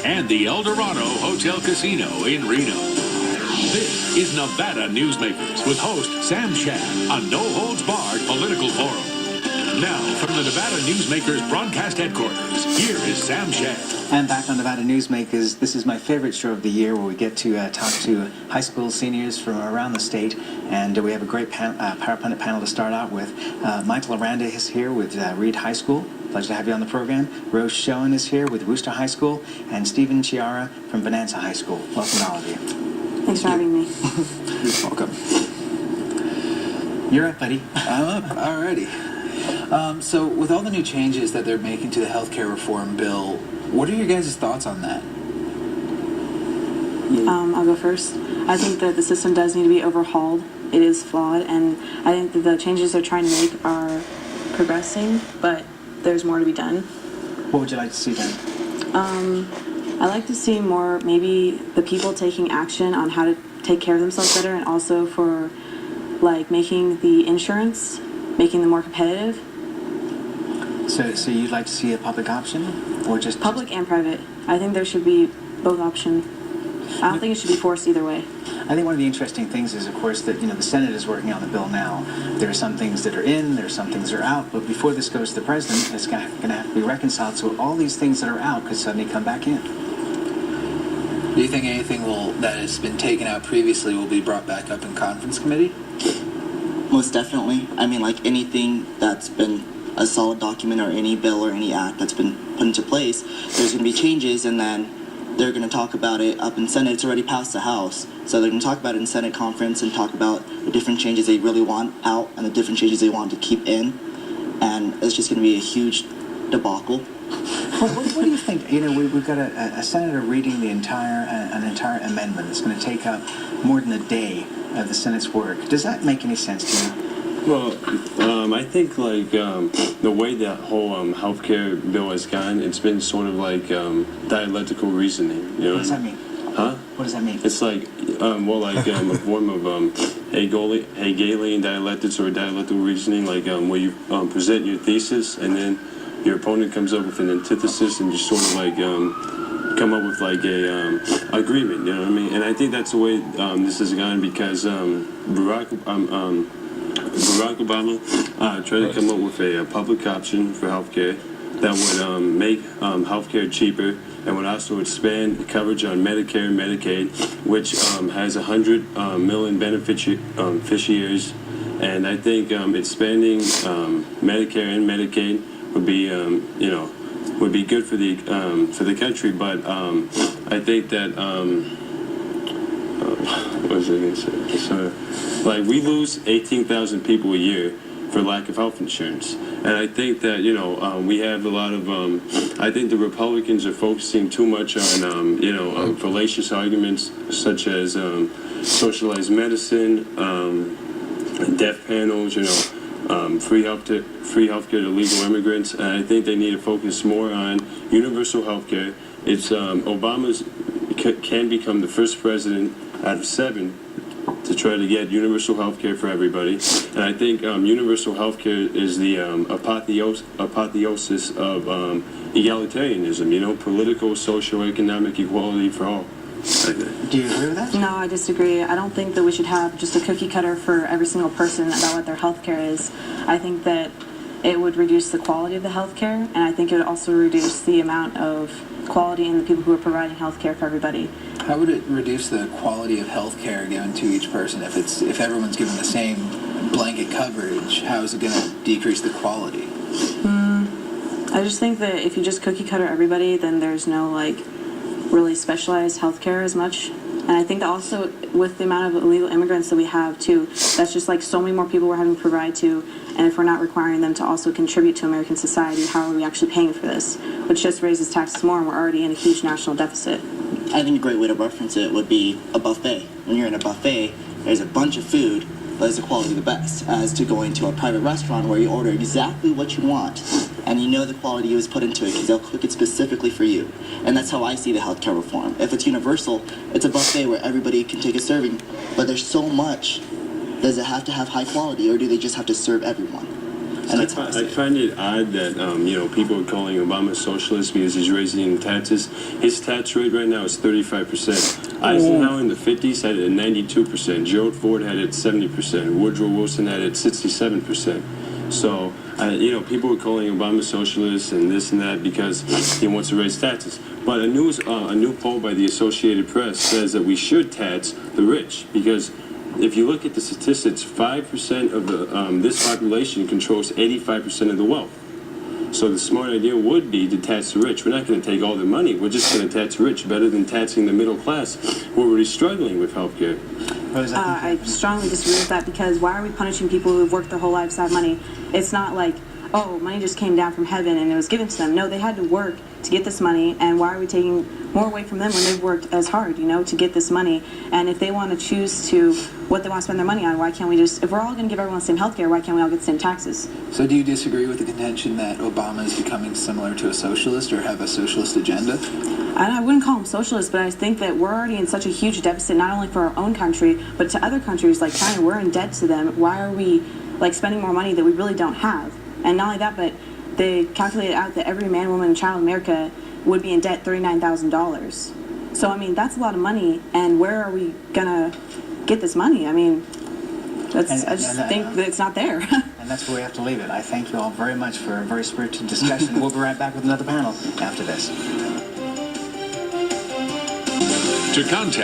and the El Dorado Hotel Casino in Reno. This is Nevada Newsmakers with host Sam Shad, a no-holds-barred political forum. Now, from the Nevada Newsmakers broadcast headquarters, here is Sam Shad. And back on Nevada Newsmakers, this is my favorite show of the year where we get to talk to high school seniors from around the state. And we have a great Power Pundit panel to start out with. Michael Aranda is here with Reed High School. Pleasure to have you on the program. Shoen is here with Wooster High School. And Chiara from Bonanza High School. Welcome to all of you. Thanks for having me. You're welcome. You're up, buddy. I'm up. Alrighty. So with all the new changes that they're making to the healthcare reform bill, what are your guys' thoughts on that? I'll go first. I think that the system does need to be overhauled. It is flawed, and I think that the changes they're trying to make are progressing, but there's more to be done. What would you like to see done? I'd like to see more, maybe the people taking action on how to take care of themselves better, and also for like making the insurance, making them more competitive. So you'd like to see a public option, or just public and private? I think there should be both options. I don't think it should be forced either way. I think one of the interesting things is, of course, that the Senate is working on the bill now. There are some things that are in, there are some things that are out, but before this goes to the president, it's going to have to be reconciled. So all these things that are out could suddenly come back in. Do you think anything that has been taken out previously will be brought back up in conference committee? Most definitely. I mean, like anything that's been a solid document or any bill or any act that's been put into place, there's going to be changes, and then they're going to talk about it up in Senate. It's already passed the House, so they're going to talk about it in Senate conference and talk about the different changes they really want out and the different changes they want to keep in, and it's just going to be a huge debacle. Well, what do you think? We've got a senator reading an entire amendment that's going to take up more than a day of the Senate's work. Does that make any sense to you? Well, I think the way that whole healthcare bill has gone, it's been sort of like dialectical reasoning. What does that mean? Huh? What does that mean? It's like a form of Hegelian dialectics or dialectical reasoning, like where you present your thesis and then your opponent comes up with an antithesis and you sort of like come up with like a agreement. You know what I mean? And I think that's the way this has gone because Barack Obama tried to come up with a public option for healthcare that would make healthcare cheaper and would also expand coverage on Medicare and Medicaid, which has 100 million beneficiaries. And I think expanding Medicare and Medicaid would be, would be good for the country. But I think that what was I going to say? So, like, we lose 18,000 people a year for lack of health insurance. And I think that, we have a lot of, I think the Republicans are focusing too much on, fallacious arguments such as socialized medicine, death panels, free healthcare to legal immigrants. And I think they need to focus more on universal healthcare. It's Obama's can become the first president out of 7 to try to get universal health care for everybody. And I think universal health care is the apotheosis of egalitarianism, political, social, economic equality for all. Do you agree with that? No, I disagree. I don't think that we should have just a cookie cutter for every single person about what their health care is. I think that it would reduce the quality of the health care, and I think it would also reduce the amount of quality in the people who are providing health care for everybody. How would it reduce the quality of health care given to each person if everyone's given the same blanket coverage? How is it going to decrease the quality? I just think that if you just cookie cutter everybody, then there's no really specialized health care as much. And I think that also with the amount of illegal immigrants that we have too, that's just so many more people we're having to provide to, and if we're not requiring them to also contribute to American society, how are we actually paying for this? Which just raises taxes more, and we're already in a huge national deficit. I think a great way to reference it would be a buffet. When you're in a buffet, there's a bunch of food, but is the quality the best? As to going to a private restaurant where you order exactly what you want, and you know the quality was put into it because they'll cook it specifically for you. And that's how I see the healthcare reform. If it's universal, it's a buffet where everybody can take a serving, but there's so much. Does it have to have high quality, or do they just have to serve everyone? And that's how I see I it. find it odd that people are calling Obama a socialist because he's raising taxes. His tax rate right now is 35%. Eisenhower in the 50s had it at 92%. Gerald Ford had it at 70%. Woodrow Wilson had it at 67%. So, people are calling Obama socialist and this and that because he wants to raise taxes. But a new poll by the Associated Press says that we should tax the rich because if you look at the statistics, 5% of this population controls 85% of the wealth. So the smart idea would be to tax the rich. We're not going to take all their money. We're just going to tax the rich better than taxing the middle class who are already struggling with healthcare. Rose, I strongly disagree with that because why are we punishing people who have worked their whole lives to have money? It's not like, oh, money just came down from heaven and it was given to them. No, they had to work to get this money, and why are we taking more away from them when they've worked as hard, to get this money? And if they want to choose to what they want to spend their money on, why can't we just, if we're all going to give everyone the same health care, why can't we all get the same taxes? So do you disagree with the contention that Obama is becoming similar to a socialist or have a socialist agenda? I wouldn't call them socialists, but I think that we're already in such a huge deficit, not only for our own country, but to other countries like China. We're in debt to them. Why are we spending more money that we really don't have? And not only that, but they calculated out that every man, woman, and child in America would be in debt $39,000. So, that's a lot of money, and where are we going to get this money? I just think that it's not there. And that's where we have to leave it. I thank you all very much for a very spirited discussion. We'll be right back with another panel after this. To contact